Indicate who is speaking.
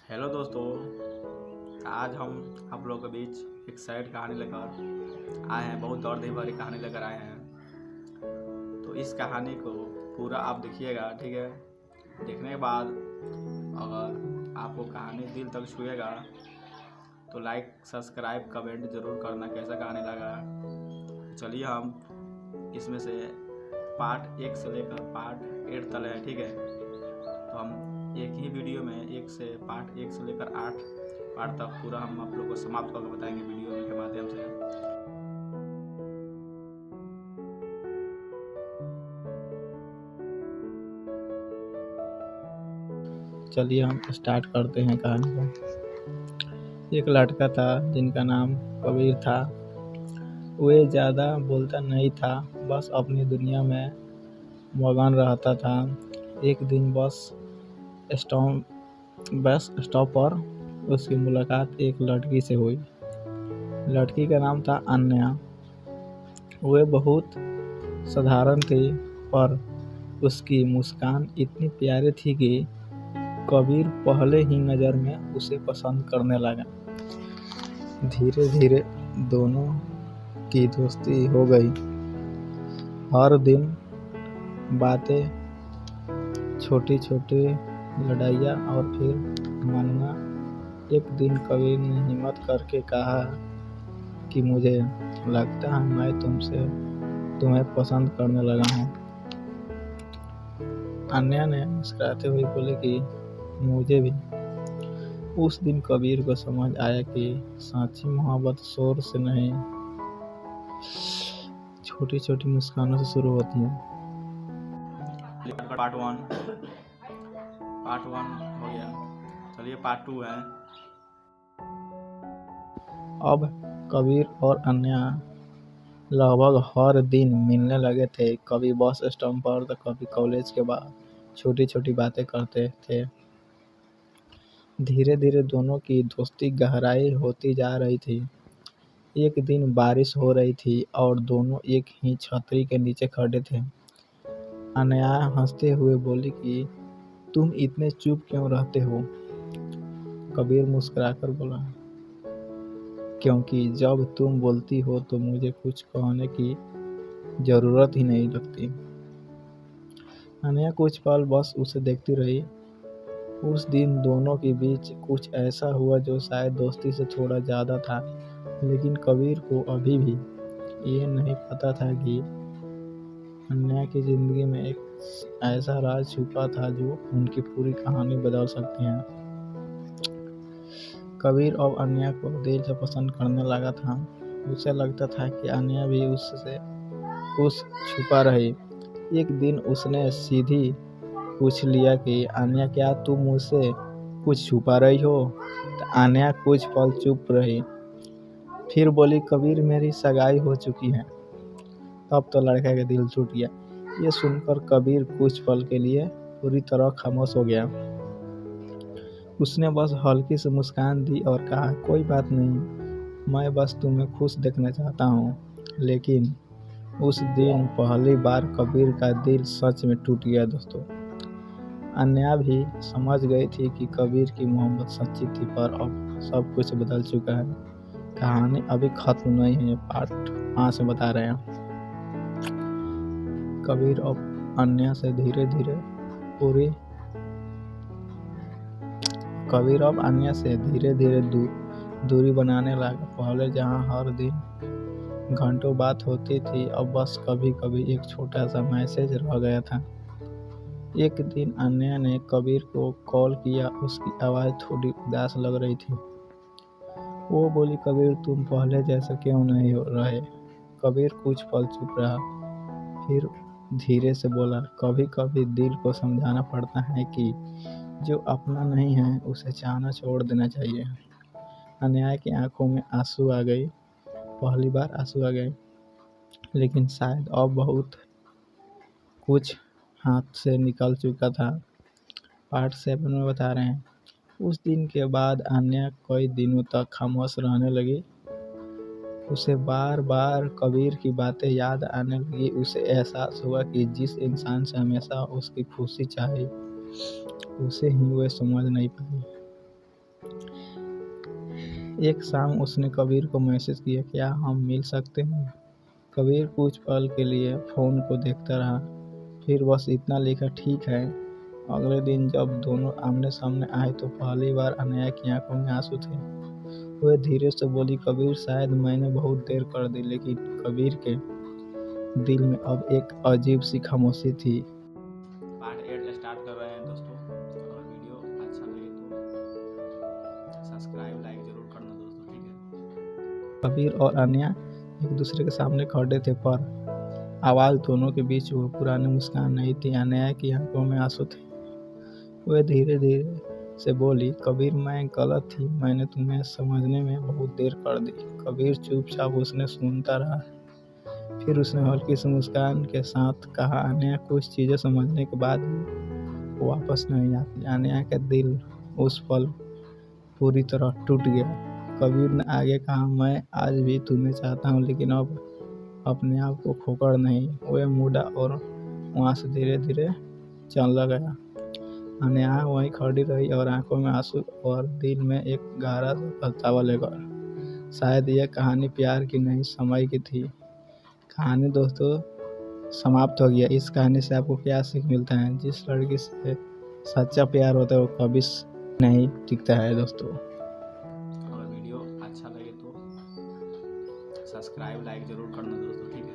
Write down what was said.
Speaker 1: Hello दोस्तों, आज हम आप लोगों के बीच एक सैड कहानी लेकर आए हैं। बहुत दर्द भरी कहानी लेकर आए हैं। तो इस कहानी को पूरा आप देखिएगा, ठीक है। देखने के बाद अगर आपको कहानी दिल तक छुएगा तो लाइक सब्सक्राइब कमेंट ज़रूर करना कैसा कहानी लगा। चलिए हम इसमें से पार्ट 1 से लेकर पार्ट 8 तक है, ठीक है। तो हम एक ही वीडियो में पार्ट 1 से लेकर 8 पार्ट तक पूरा हम आप लोग को समाप्त करके बताएंगे वीडियो के माध्यम से।
Speaker 2: चलिए हम स्टार्ट करते हैं कहानी को। एक लड़का था जिनका नाम कबीर था। वह ज़्यादा बोलता नहीं था, बस अपनी दुनिया में मगन रहता था। एक दिन बस स्टॉप पर उसकी मुलाकात एक लड़की से हुई। लड़की का नाम था अन्या। वह बहुत साधारण थी, पर उसकी मुस्कान इतनी प्यारी थी कि कबीर पहले ही नज़र में उसे पसंद करने लगा। धीरे धीरे दोनों की दोस्ती हो गई। हर दिन बातें, छोटी छोटी लड़ाइयाँ और फिर मानना। एक दिन कबीर ने हिम्मत करके कहा कि मुझे लगता है मैं तुम्हें पसंद करने लगा हूँ। अन्या ने मुस्कुराते हुए बोले कि मुझे भी। उस दिन कबीर को समझ आया कि सच्ची मोहब्बत शोर से नहीं, छोटी छोटी मुस्कानों से शुरू होती है।
Speaker 1: पार्ट 1 हो गया। चलिए पार्ट 2 है।
Speaker 2: अब कबीर और अन्या लगभग हर दिन मिलने लगे थे। कभी बस स्टॉप पर तो कभी कॉलेज के बाद। छोटी छोटी बातें करते थे। धीरे धीरे दोनों की दोस्ती गहराई होती जा रही थी। एक दिन बारिश हो रही थी और दोनों एक ही छतरी के नीचे खड़े थे। अनया हंसते हुए बोली कि तुम इतने चुप क्यों रहते हो? कबीर मुस्कुराकर बोला, क्योंकि जब तुम बोलती हो तो मुझे कुछ कहने की जरूरत ही नहीं लगती। अनया कुछ पल बस उसे देखती रही। उस दिन दोनों के बीच कुछ ऐसा हुआ जो शायद दोस्ती से थोड़ा ज़्यादा था, लेकिन कबीर को अभी भी ये नहीं पता था कि अन्या की ज़िंदगी में एक ऐसा राज छुपा था जो उनकी पूरी कहानी बदल सकती है। कबीर अब अन्या को दिल से पसंद करने लगा था। उसे लगता था कि अन्या भी उससे कुछ छुपा रही। एक दिन उसने सीधी पूछ लिया कि अन्या, क्या तुम मुझसे कुछ छुपा रही हो? तो अन्या कुछ पल चुप रही, फिर बोली, कबीर मेरी सगाई हो चुकी है। तब तो लड़के का दिल टूट गया। ये सुनकर कबीर कुछ पल के लिए पूरी तरह खामोश हो गया। उसने बस हल्की सी मुस्कान दी और कहा, कोई बात नहीं, मैं बस तुम्हें खुश देखना चाहता हूँ। लेकिन उस दिन पहली बार कबीर का दिल सच में टूट गया दोस्तों। अन्या भी समझ गई थी कि कबीर की मोहब्बत सच्ची थी, पर अब सब कुछ बदल चुका है। कहानी अभी खत्म नहीं है, पार्ट 5 में बता रहे हैं। कबीर अब अन्या से धीरे धीरे दूरी बनाने लगा। पहले जहाँ हर दिन घंटों बात होती थी, अब बस कभी कभी एक छोटा सा मैसेज रह गया था। एक दिन अन्या ने कबीर को कॉल किया। उसकी आवाज़ थोड़ी उदास लग रही थी। वो बोली, कबीर तुम पहले जैसा क्यों नहीं हो रहे? कबीर कुछ पल चुप रहा, फिर धीरे से बोला, कभी कभी दिल को समझाना पड़ता है कि जो अपना नहीं है उसे चाहना छोड़ देना चाहिए। अन्या की आंखों में आंसू आ गए। पहली बार आंसू आ गए, लेकिन शायद अब बहुत कुछ हाथ से निकल चुका था। पार्ट 7 में बता रहे हैं। उस दिन के बाद अन्या कई दिनों तक खामोश रहने लगी। उसे बार बार कबीर की बातें याद आने लगी। उसे एहसास हुआ कि जिस इंसान से हमेशा उसकी खुशी चाही, उसे ही वह समझ नहीं पाई। एक शाम उसने कबीर को मैसेज किया, क्या हम मिल सकते हैं? कबीर कुछ पल के लिए फ़ोन को देखता रहा, फिर बस इतना लिखा, ठीक है। अगले दिन जब दोनों आमने सामने आए तो पहली बार अनया की आंखों में आंसू थे। वह धीरे से बोली, कबीर शायद मैंने बहुत देर कर दी। लेकिन कबीर के दिल में अब एक अजीब सी खामोशी थी।
Speaker 1: पार्ट 8 स्टार्ट कर रहे हैं दोस्तों। अगर वीडियो अच्छा लगे तो सब्सक्राइब लाइक जरूर करना दोस्तों, ठीक है।
Speaker 2: कबीर और अनया एक दूसरे के सामने खड़े थे, पर आवाज़ दोनों के बीच वो पुरानी मुस्कान नहीं थी। अनया की आंखों में आंसू थे। वह धीरे धीरे से बोली, कबीर मैं गलत थी, मैंने तुम्हें समझने में बहुत देर कर दी। कबीर चुपचाप उसने सुनता रहा, फिर उसने हल्की सी मुस्कान के साथ कहा, अनया कुछ चीज़ें समझने के बाद भी वापस नहीं आती। अनया का दिल उस पल पूरी तरह टूट गया। कबीर ने आगे कहा, मैं आज भी तुम्हें चाहता हूँ, लेकिन अब अपने आप को खोकर नहीं। वह मुड़ा और वहाँ से धीरे धीरे चलने गया। अनया वहीं खड़ी रही और आंखों में आंसू और दिल में एक गहरा सा पछतावा लेकर। शायद यह कहानी प्यार की नहीं, समय की थी। कहानी दोस्तों समाप्त हो गया। इस कहानी से आपको क्या सीख मिलता है? जिस लड़की से सच्चा प्यार होता है वो कभी नहीं टिकता है दोस्तों।
Speaker 1: अगर वीडियो अच्छा लगे तो सब्सक्राइब लाइक जरूर करना दोस्तों, ठीक है।